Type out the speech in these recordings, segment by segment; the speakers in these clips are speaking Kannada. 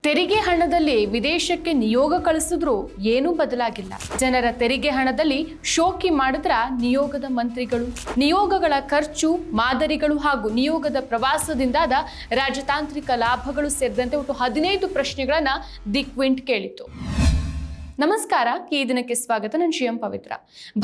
ತೆರಿಗೆ ಹಣದಲ್ಲಿ ವಿದೇಶಕ್ಕೆ ನಿಯೋಗ ಕಳಿಸಿದ್ರು ಏನೂ ಬದಲಾಗಿಲ್ಲ. ಜನರ ತೆರಿಗೆ ಹಣದಲ್ಲಿ ಶೋಕಿ ಮಾಡಿದ್ರ ನಿಯೋಗದ ಮಂತ್ರಿಗಳು, ನಿಯೋಗಗಳ ಖರ್ಚು, ಮಾದರಿಗಳು ಹಾಗೂ ನಿಯೋಗದ ಪ್ರವಾಸದಿಂದಾದ ರಾಜತಾಂತ್ರಿಕ ಲಾಭಗಳು ಸೇರಿದಂತೆ ಒಟ್ಟು 15 ಪ್ರಶ್ನೆಗಳನ್ನ ದಿ ಕ್ವಿಂಟ್ ಕೇಳಿತು. ನಮಸ್ಕಾರ, ಈ ದಿನಕ್ಕೆ ಸ್ವಾಗತ. ನಾನು ಶ್ರೀ ಪವಿತ್ರ.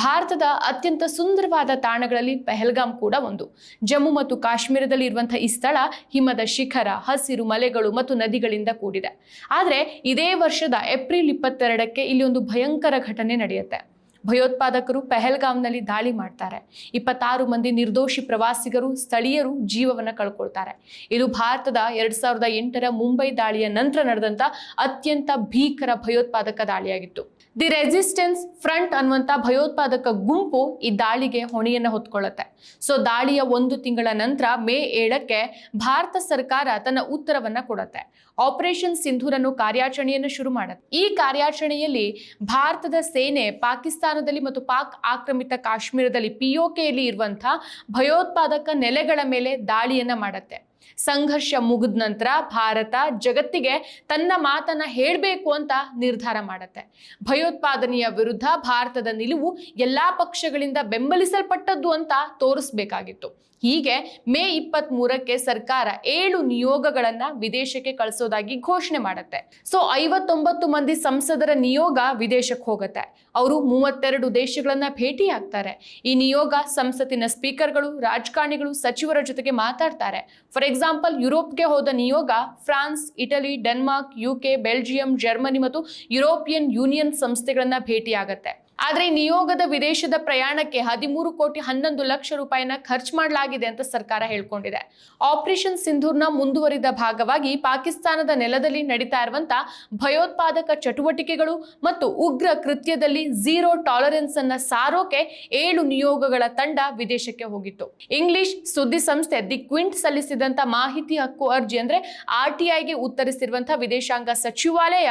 ಭಾರತದ ಅತ್ಯಂತ ಸುಂದರವಾದ ತಾಣಗಳಲ್ಲಿ ಪೆಹಲ್ಗಾಮ್ ಕೂಡ ಒಂದು. ಜಮ್ಮು ಮತ್ತು ಕಾಶ್ಮೀರದಲ್ಲಿ ಇರುವಂತಹ ಈ ಸ್ಥಳ ಹಿಮದ ಶಿಖರ, ಹಸಿರು ಮಲೆಗಳು ಮತ್ತು ನದಿಗಳಿಂದ ಕೂಡಿದೆ. ಆದರೆ ಇದೇ ವರ್ಷದ ಏಪ್ರಿಲ್ 22ಕ್ಕೆ ಇಲ್ಲಿ ಒಂದು ಭಯಂಕರ ಘಟನೆ ನಡೆಯುತ್ತೆ. ಭಯೋತ್ಪಾದಕರು ಪೆಹಲ್ಗಾಮ್ನಲ್ಲಿ ದಾಳಿ ಮಾಡ್ತಾರೆ. 26 ಮಂದಿ ನಿರ್ದೋಷಿ ಪ್ರವಾಸಿಗರು, ಸ್ಥಳೀಯರು ಜೀವವನ್ನು ಕಳ್ಕೊಳ್ತಾರೆ. ಇದು ಭಾರತದ 2008ರ ಮುಂಬೈ ದಾಳಿಯ ನಂತರ ನಡೆದಂತ ಅತ್ಯಂತ ಭೀಕರ ಭಯೋತ್ಪಾದಕ ದಾಳಿಯಾಗಿತ್ತು. ದಿ ರೆಸಿಸ್ಟೆನ್ಸ್ ಫ್ರಂಟ್ ಅನ್ನುವಂಥ ಭಯೋತ್ಪಾದಕ ಗುಂಪು ಈ ದಾಳಿಗೆ ಹೊಣೆಯನ್ನು ಹೊತ್ಕೊಳ್ಳುತ್ತೆ. ಸೊ ದಾಳಿಯ 1 ತಿಂಗಳ ನಂತರ ಮೇ 7ಕ್ಕೆ ಭಾರತ ಸರ್ಕಾರ ತನ್ನ ಉತ್ತರವನ್ನ ಕೊಡುತ್ತೆ. ಆಪರೇಷನ್ ಸಿಂಧೂರ್ ಅನ್ನೋ ಕಾರ್ಯಾಚರಣೆಯನ್ನು ಶುರು ಮಾಡುತ್ತೆ. ಈ ಕಾರ್ಯಾಚರಣೆಯಲ್ಲಿ ಭಾರತದ ಸೇನೆ ಪಾಕಿಸ್ತಾನದಲ್ಲಿ ಮತ್ತು ಪಾಕ್ ಆಕ್ರಮಿತ ಕಾಶ್ಮೀರದಲ್ಲಿ POKಯಲ್ಲಿ ಇರುವಂತಹ ಭಯೋತ್ಪಾದಕ ನೆಲೆಗಳ ಮೇಲೆ ದಾಳಿಯನ್ನ ಮಾಡುತ್ತೆ. ಸಂಘರ್ಷ ಮುಗಿದ ನಂತರ ಭಾರತ ಜಗತ್ತಿಗೆ ತನ್ನ ಮಾತನ್ನ ಹೇಳಬೇಕು ಅಂತ ನಿರ್ಧಾರ ಮಾಡುತ್ತೆ. ಭಯೋತ್ಪಾದನೆಯ ವಿರುದ್ಧ ಭಾರತದ ನಿಲುವು ಎಲ್ಲಾ ಪಕ್ಷಗಳಿಂದ ಬೆಂಬಲಿಸಲ್ಪಟ್ಟದ್ದು ಅಂತ ತೋರಿಸಬೇಕಾಗಿತ್ತು. ಹೀಗೆ ಮೇ 23ಕ್ಕೆ ಸರ್ಕಾರ 7 ನಿಯೋಗಗಳನ್ನ ವಿದೇಶಕ್ಕೆ ಕಳಿಸೋದಾಗಿ ಘೋಷಣೆ ಮಾಡುತ್ತೆ. ಸೊ 59 ಮಂದಿ ಸಂಸದರ ನಿಯೋಗ ವಿದೇಶಕ್ಕೆ ಹೋಗುತ್ತೆ. ಅವರು 32 ದೇಶಗಳನ್ನ ಭೇಟಿ ಆಗ್ತಾರೆ. ಈ ನಿಯೋಗ ಸಂಸತ್ತಿನ ಸ್ಪೀಕರ್ಗಳು, ರಾಜಕಾರಣಿಗಳು, ಸಚಿವರ ಜೊತೆಗೆ ಮಾತಾಡ್ತಾರೆ. ಫಾರ್ ಎಕ್ಸಾಂಪಲ್, ಯುರೋಪ್ಗೆ ಹೋದ ನಿಯೋಗ France, Italy, Denmark, UK, Belgium, Germany ಮತ್ತು ಯುರೋಪಿಯನ್ ಯೂನಿಯನ್ ಸಂಸ್ಥೆಗಳನ್ನ ಭೇಟಿಯಾಗತ್ತೆ. ಆದ್ರೆ ಈ ನಿಯೋಗದ ವಿದೇಶದ ಪ್ರಯಾಣಕ್ಕೆ 13 ಕೋಟಿ 11 ಲಕ್ಷ ರೂಪಾಯಿನ ಖರ್ಚು ಮಾಡಲಾಗಿದೆ ಅಂತ ಸರ್ಕಾರ ಹೇಳ್ಕೊಂಡಿದೆ. ಆಪರೇಷನ್ ಸಿಂಧೂರ್ನ ಮುಂದುವರಿದ ಭಾಗವಾಗಿ ಪಾಕಿಸ್ತಾನದ ನೆಲದಲ್ಲಿ ನಡೀತಾ ಇರುವಂತ ಭಯೋತ್ಪಾದಕ ಚಟುವಟಿಕೆಗಳು ಮತ್ತು ಉಗ್ರ ಕೃತ್ಯದಲ್ಲಿ ಝೀರೋ ಟಾಲರೆನ್ಸ್ ಅನ್ನ ಸಾರೋಕೆ 7 ನಿಯೋಗಗಳ ತಂಡ ವಿದೇಶಕ್ಕೆ ಹೋಗಿತ್ತು. ಇಂಗ್ಲಿಷ್ ಸುದ್ದಿ ಸಂಸ್ಥೆ ದಿ ಕ್ವಿಂಟ್ ಸಲ್ಲಿಸಿದಂತ ಮಾಹಿತಿ ಹಕ್ಕು ಅರ್ಜಿ ಅಂದ್ರೆ RTIಗೆ ಉತ್ತರಿಸಿರುವಂತಹ ವಿದೇಶಾಂಗ ಸಚಿವಾಲಯ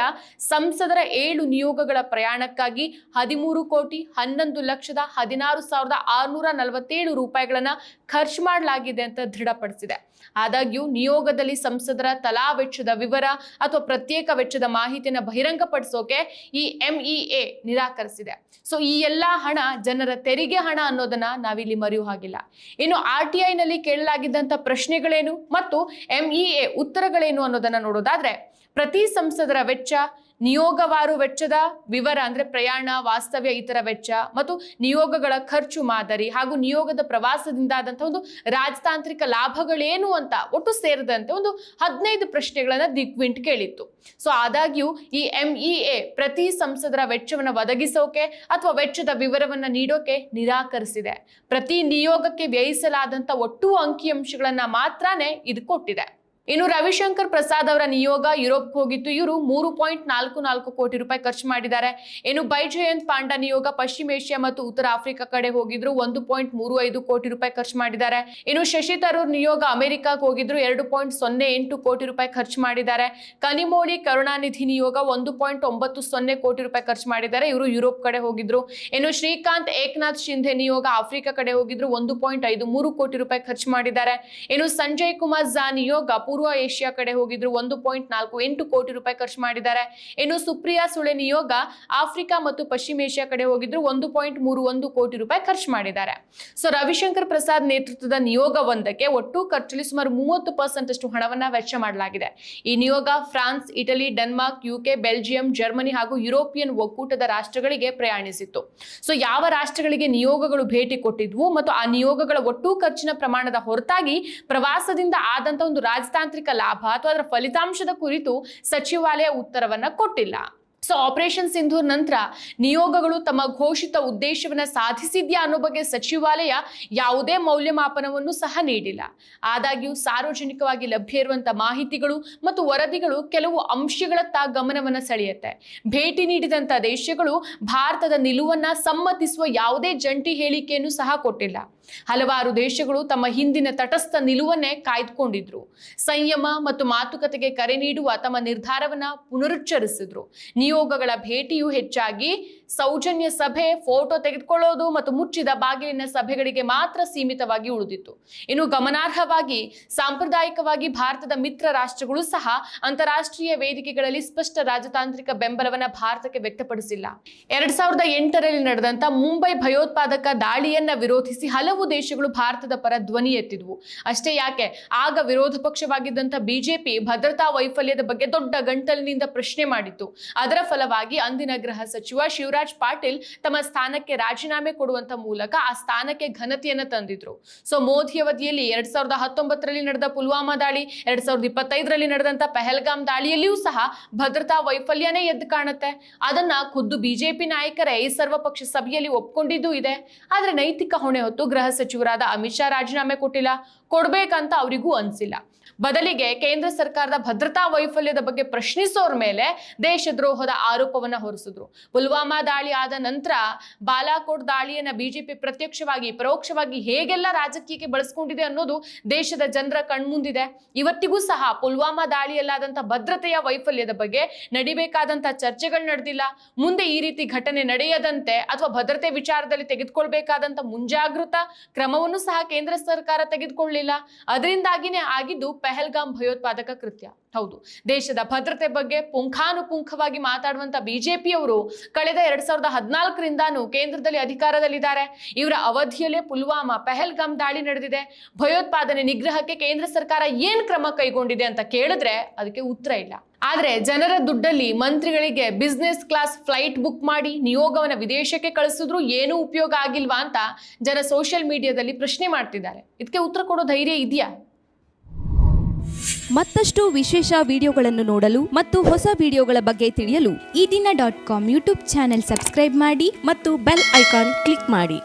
ಸಂಸದರ 7 ನಿಯೋಗಗಳ ಪ್ರಯಾಣಕ್ಕಾಗಿ 13 ಕೋಟಿ 11 ಲಕ್ಷದ 16,647 ರೂಪಾಯಿಗಳನ್ನ ಖರ್ಚು ಮಾಡಲಾಗಿದೆ ಅಂತ ದೃಢಪಡಿಸಿದೆ. ಆದಾಗ್ಯೂ ನಿಯೋಗದಲ್ಲಿ ಸಂಸದರ ತಲಾ ವೆಚ್ಚದ ವಿವರ ಅಥವಾ ಪ್ರತ್ಯೇಕ ವೆಚ್ಚದ ಮಾಹಿತಿಯನ್ನು ಬಹಿರಂಗಪಡಿಸೋಕೆ ಈ MEA ನಿರಾಕರಿಸಿದೆ. ಸೊ ಈ ಎಲ್ಲಾ ಹಣ ಜನರ ತೆರಿಗೆ ಹಣ ಅನ್ನೋದನ್ನ ನಾವಿಲ್ಲಿ ಮರೆಯೋ ಹಾಗಿಲ್ಲ. ಇನ್ನು RTIನಲ್ಲಿ ಕೇಳಲಾಗಿದ್ದಂತ ಪ್ರಶ್ನೆಗಳೇನು ಮತ್ತು MEA ಉತ್ತರಗಳೇನು ಅನ್ನೋದನ್ನ ನೋಡೋದಾದ್ರೆ, ಪ್ರತಿ ಸಂಸದರ ವೆಚ್ಚ, ನಿಯೋಗವಾರು ವೆಚ್ಚದ ವಿವರ ಅಂದ್ರೆ ಪ್ರಯಾಣ, ವಾಸ್ತವ್ಯ, ಇತರ ವೆಚ್ಚ ಮತ್ತು ನಿಯೋಗಗಳ ಖರ್ಚು ಮಾದರಿ ಹಾಗೂ ನಿಯೋಗದ ಪ್ರವಾಸದಿಂದಾದಂತಹ ಒಂದು ರಾಜತಾಂತ್ರಿಕ ಲಾಭಗಳೇನು ಅಂತ ಒಟ್ಟು ಸೇರಿದಂತೆ ಒಂದು 15 ಪ್ರಶ್ನೆಗಳನ್ನ ದಿ ಕ್ವಿಂಟ್ ಕೇಳಿತ್ತು. ಸೊ ಆದಾಗ್ಯೂ ಈ MEA ಪ್ರತಿ ಸಂಸದರ ವೆಚ್ಚವನ್ನು ಒದಗಿಸೋಕೆ ಅಥವಾ ವೆಚ್ಚದ ವಿವರವನ್ನ ನೀಡೋಕೆ ನಿರಾಕರಿಸಿದೆ. ಪ್ರತಿ ನಿಯೋಗಕ್ಕೆ ವ್ಯಯಿಸಲಾದಂತ ಒಟ್ಟು ಅಂಕಿಅಂಶಗಳನ್ನ ಮಾತ್ರನೇ ಇದು ಕೊಟ್ಟಿದೆ. ಇನ್ನು ರವಿಶಂಕರ್ ಪ್ರಸಾದ್ ಅವರ ನಿಯೋಗ ಯುರೋಪ್ಗೆ ಹೋಗಿತ್ತು. ಇವರು 3.44 ಕೋಟಿ ರೂಪಾಯಿ ಖರ್ಚು ಮಾಡಿದ್ದಾರೆ. ಇನ್ನು ಬೈಜಯಂತ್ ಪಾಂಡಾ ನಿಯೋಗ ಪಶ್ಚಿಮ ಏಷ್ಯಾ ಮತ್ತು ಉತ್ತರ ಆಫ್ರಿಕಾ ಕಡೆ ಹೋಗಿದ್ರು. 1.35 ಕೋಟಿ ರೂಪಾಯಿ ಖರ್ಚು ಮಾಡಿದ್ದಾರೆ. ಇನ್ನು ಶಶಿ ತರೂರ್ ನಿಯೋಗ ಅಮೆರಿಕಾಗೆ ಹೋಗಿದ್ರು. 2.08 ಕೋಟಿ ರೂಪಾಯಿ ಖರ್ಚು ಮಾಡಿದ್ದಾರೆ. ಕನಿಮೋಳಿ ಕರುಣಾನಿಧಿ ನಿಯೋಗ 1.90 ಕೋಟಿ ರೂಪಾಯಿ ಖರ್ಚು ಮಾಡಿದ್ದಾರೆ. ಇವರು ಯುರೋಪ್ ಕಡೆ ಹೋಗಿದ್ರು. ಇನ್ನು ಶ್ರೀಕಾಂತ್ ಏಕನಾಥ್ ಶಿಂಧೆ ನಿಯೋಗ ಆಫ್ರಿಕಾ ಕಡೆ ಹೋಗಿದ್ರು. 1.53 ಕೋಟಿ ರೂಪಾಯಿ ಖರ್ಚು ಮಾಡಿದ್ದಾರೆ. ಇನ್ನು ಸಂಜಯ್ ಕುಮಾರ್ ಝಾ ನಿಯೋಗ ಪೂರ್ವ ಏಷ್ಯಾ ಕಡೆ ಹೋಗಿದ್ರು. 1.48 ಕೋಟಿ ರೂಪಾಯಿ ಖರ್ಚು ಮಾಡಿದ್ದಾರೆ. ಇನ್ನು ಸುಪ್ರಿಯಾ ಸುಳೆ ನಿಯೋಗ ಆಫ್ರಿಕಾ ಮತ್ತು ಪಶ್ಚಿಮ ಏಷ್ಯಾ ಕಡೆ ಹೋಗಿದ್ರು. 1.31 ಕೋಟಿ ರೂಪಾಯಿ ಖರ್ಚು ಮಾಡಿದ್ದಾರೆ. ಸೊ ರವಿಶಂಕರ್ ಪ್ರಸಾದ್ ನೇತೃತ್ವದ ನಿಯೋಗ ಒಂದಕ್ಕೆ ಒಟ್ಟು ಖರ್ಚಲ್ಲಿ ಸುಮಾರು 30% ಅಷ್ಟು ಹಣವನ್ನ ವೆಚ್ಚ ಮಾಡಲಾಗಿದೆ. ಈ ನಿಯೋಗ France, Italy, Denmark, UK, Belgium, Germany ಹಾಗೂ ಯುರೋಪಿಯನ್ ಒಕ್ಕೂಟದ ರಾಷ್ಟ್ರಗಳಿಗೆ ಪ್ರಯಾಣಿಸಿತ್ತು. ಸೊ ಯಾವ ರಾಷ್ಟ್ರಗಳಿಗೆ ನಿಯೋಗಗಳು ಭೇಟಿ ಕೊಟ್ಟಿದ್ವು ಮತ್ತು ಆ ನಿಯೋಗಗಳ ಒಟ್ಟು ಖರ್ಚಿನ ಪ್ರಮಾಣದ ಹೊರತಾಗಿ ಪ್ರವಾಸದಿಂದ ಆದಂತ ಒಂದು ರಾಜತಾಂತ್ರಿಕ ಲಾಭ ಅಥವಾ ಅದರ ಫಲಿತಾಂಶದ ಕುರಿತು ಸಚಿವಾಲಯ ಉತ್ತರವನ್ನ ಕೊಟ್ಟಿಲ್ಲ. ಸೊ ಆಪರೇಷನ್ ಸಿಂಧೂರ್ ನಂತರ ನಿಯೋಗಗಳು ತಮ್ಮ ಘೋಷಿತ ಉದ್ದೇಶವನ್ನ ಸಾಧಿಸಿದ್ಯಾ ಅನ್ನೋ ಬಗ್ಗೆ ಸಚಿವಾಲಯ ಯಾವುದೇ ಮೌಲ್ಯಮಾಪನವನ್ನು ಸಹ ನೀಡಿಲ್ಲ. ಆದಾಗ್ಯೂ ಸಾರ್ವಜನಿಕವಾಗಿ ಲಭ್ಯ ಇರುವಂತಹ ಮಾಹಿತಿಗಳು ಮತ್ತು ವರದಿಗಳು ಕೆಲವು ಅಂಶಗಳತ್ತ ಗಮನವನ್ನ ಸೆಳೆಯುತ್ತೆ. ಭೇಟಿ ನೀಡಿದಂತ ದೇಶಗಳು ಭಾರತದ ನಿಲುವನ್ನ ಸಮ್ಮತಿಸುವ ಯಾವುದೇ ಜಂಟಿ ಹೇಳಿಕೆಯನ್ನು ಸಹ ಕೊಟ್ಟಿಲ್ಲ. ಹಲವಾರು ದೇಶಗಳು ತಮ್ಮ ಹಿಂದಿನ ತಟಸ್ಥ ನಿಲುವನ್ನೇ ಕಾಯ್ದುಕೊಂಡಿದ್ರು. ಸಂಯಮ ಮತ್ತು ಮಾತುಕತೆಗೆ ಕರೆ ನೀಡುವ ತಮ್ಮ ನಿರ್ಧಾರವನ್ನ ಪುನರುಚ್ಚರಿಸಿದ್ರು. ನಿಯೋಗಗಳ ಭೇಟಿಯು ಹೆಚ್ಚಾಗಿ ಸೌಜನ್ಯ ಸಭೆ, ಫೋಟೋ ತೆಗೆದುಕೊಳ್ಳೋದು ಮತ್ತು ಮುಚ್ಚಿದ ಬಾಗಿಲಿನ ಸಭೆಗಳಿಗೆ ಮಾತ್ರ ಸೀಮಿತವಾಗಿ ಉಳಿದಿತ್ತು. ಇನ್ನು ಗಮನಾರ್ಹವಾಗಿ ಸಾಂಪ್ರದಾಯಿಕವಾಗಿ ಭಾರತದ ಮಿತ್ರ ರಾಷ್ಟ್ರಗಳು ಸಹ ಅಂತಾರಾಷ್ಟ್ರೀಯ ವೇದಿಕೆಗಳಲ್ಲಿ ಸ್ಪಷ್ಟ ರಾಜತಾಂತ್ರಿಕ ಬೆಂಬಲವನ್ನ ಭಾರತಕ್ಕೆ ವ್ಯಕ್ತಪಡಿಸಿಲ್ಲ. 2008ರಲ್ಲಿ ನಡೆದಂತ ಮುಂಬೈ ಭಯೋತ್ಪಾದಕ ದಾಳಿಯನ್ನ ವಿರೋಧಿಸಿ ಹಲವು ದೇಶಗಳು ಭಾರತದ ಪರ ಧ್ವನಿ ಎತ್ತಿದ್ವು. ಅಷ್ಟೇ ಯಾಕೆ, ಆಗ ವಿರೋಧ ಪಕ್ಷವಾಗಿದ್ದಂತ ಬಿಜೆಪಿ ಭದ್ರತಾ ವೈಫಲ್ಯದ ಬಗ್ಗೆ ದೊಡ್ಡ ಗಂಟಲಿನಿಂದ ಪ್ರಶ್ನೆ ಮಾಡಿತ್ತು. ಅದರ ಫಲವಾಗಿ ಅಂದಿನ ಗೃಹ ಸಚಿವ ಶಿವರಾಜ್ ಪಾಟೀಲ್ ತಮ್ಮ ಸ್ಥಾನಕ್ಕೆ ರಾಜೀನಾಮೆ ಕೊಡುವಂತ ಮೂಲಕ ಆ ಸ್ಥಾನಕ್ಕೆ ಘನತೆಯನ್ನ ತಂದಿದ್ರು. ಸೊ ಮೋದಿ ಅವಧಿಯಲ್ಲಿ 2019ರಲ್ಲಿ ನಡೆದ ಪುಲ್ವಾಮಾ ದಾಳಿ, 2025ರಲ್ಲಿ ನಡೆದಂತ ಪಹಲ್ಗಾಮ್ ದಾಳಿಯಲ್ಲಿಯೂ ಸಹ ಭದ್ರತಾ ವೈಫಲ್ಯನೇ ಎದ್ದು ಕಾಣುತ್ತೆ. ಅದನ್ನ ಖುದ್ದು ಬಿಜೆಪಿ ನಾಯಕರೇ ಈ ಸರ್ವಪಕ್ಷ ಸಭೆಯಲ್ಲಿ ಒಪ್ಕೊಂಡಿದ್ದೂ ಇದೆ. ಆದ್ರೆ ನೈತಿಕ ಹೊಣೆ ಹೊತ್ತು ಗೃಹ ಸಚಿವರಾದ ಅಮಿತ್ ಶಾ ರಾಜೀನಾಮೆ ಕೊಟ್ಟಿಲ್ಲ, ಕೊಡ್ಬೇಕಂತ ಅವರಿಗೂ ಅನ್ಸಿಲ್ಲ. ಬದಲಿಗೆ ಕೇಂದ್ರ ಸರ್ಕಾರದ ಭದ್ರತಾ ವೈಫಲ್ಯದ ಬಗ್ಗೆ ಪ್ರಶ್ನಿಸೋರ ಮೇಲೆ ದೇಶದ್ರೋಹದ ಆರೋಪವನ್ನ ಹೊರಿಸಿದ್ರು. ಪುಲ್ವಾಮಾ ದಾಳಿ ಆದ ನಂತರ ಬಾಲಾಕೋಟ್ ದಾಳಿಯನ್ನ ಬಿಜೆಪಿ ಪ್ರತ್ಯಕ್ಷವಾಗಿ ಪರೋಕ್ಷವಾಗಿ ಹೇಗೆಲ್ಲ ರಾಜಕೀಯಕ್ಕೆ ಬಳಸ್ಕೊಂಡಿದೆ ಅನ್ನೋದು ದೇಶದ ಜನರ ಕಣ್ಮುಂದಿದೆ. ಇವತ್ತಿಗೂ ಸಹ ಪುಲ್ವಾಮಾ ದಾಳಿಯಲ್ಲಾದಂಥ ಭದ್ರತೆಯ ವೈಫಲ್ಯದ ಬಗ್ಗೆ ನಡಿಬೇಕಾದಂಥ ಚರ್ಚೆಗಳು ನಡೆದಿಲ್ಲ. ಮುಂದೆ ಈ ರೀತಿ ಘಟನೆ ನಡೆಯದಂತೆ ಅಥವಾ ಭದ್ರತೆ ವಿಚಾರದಲ್ಲಿ ತೆಗೆದುಕೊಳ್ಬೇಕಾದಂಥ ಮುಂಜಾಗೃತಾ ಕ್ರಮವನ್ನು ಸಹ ಕೇಂದ್ರ ಸರ್ಕಾರ ತೆಗೆದುಕೊಳ್ಳಲಿಲ್ಲ. ಅದರಿಂದಾಗಿನೇ ಆಗಿದ್ದು ಪಹಲ್ಗಾಮ್ ಭಯೋತ್ಪಾದಕ ಕೃತ್ಯ. ಹೌದು, ದೇಶದ ಭದ್ರತೆ ಬಗ್ಗೆ ಪುಂಖಾನುಪುಂಖವಾಗಿ ಮಾತಾಡುವಂತ ಬಿಜೆಪಿಯವರು ಕಳೆದ 2014ರಿಂದಾನು ಕೇಂದ್ರದಲ್ಲಿ ಅಧಿಕಾರದಲ್ಲಿದ್ದಾರೆ. ಇವರ ಅವಧಿಯಲ್ಲೇ ಪುಲ್ವಾಮಾ, ಪಹಲ್ಗಾಮ್ ದಾಳಿ ನಡೆದಿದೆ. ಭಯೋತ್ಪಾದನೆ ನಿಗ್ರಹಕ್ಕೆ ಕೇಂದ್ರ ಸರ್ಕಾರ ಏನ್ ಕ್ರಮ ಕೈಗೊಂಡಿದೆ ಅಂತ ಕೇಳಿದ್ರೆ ಅದಕ್ಕೆ ಉತ್ತರ ಇಲ್ಲ. ಆದ್ರೆ ಜನರ ದುಡ್ಡಲ್ಲಿ ಮಂತ್ರಿಗಳಿಗೆ ಬಿಸ್ನೆಸ್ ಕ್ಲಾಸ್ ಫ್ಲೈಟ್ ಬುಕ್ ಮಾಡಿ ನಿಯೋಗವನ್ನ ವಿದೇಶಕ್ಕೆ ಕಳಿಸಿದ್ರು ಏನೂ ಉಪಯೋಗ ಆಗಿಲ್ವಾ ಅಂತ ಜನ ಸೋಷಿಯಲ್ ಮೀಡಿಯಾದಲ್ಲಿ ಪ್ರಶ್ನೆ ಮಾಡ್ತಿದ್ದಾರೆ. ಇದಕ್ಕೆ ಉತ್ತರ ಕೊಡೋ ಧೈರ್ಯ ಇದೆಯಾ? ಮತ್ತಷ್ಟು ವಿಶೇಷ ವಿಡಿಯೋಗಳನ್ನು ನೋಡಲು ಮತ್ತು ಹೊಸ ವಿಡಿಯೋಗಳ ಬಗ್ಗೆ ತಿಳಿಯಲು ಈ ದಿನ .com ಯೂಟ್ಯೂಬ್ ಚಾನೆಲ್ ಸಬ್ಸ್ಕ್ರೈಬ್ ಮಾಡಿ ಮತ್ತು ಬೆಲ್ ಐಕಾನ್ ಕ್ಲಿಕ್ ಮಾಡಿ.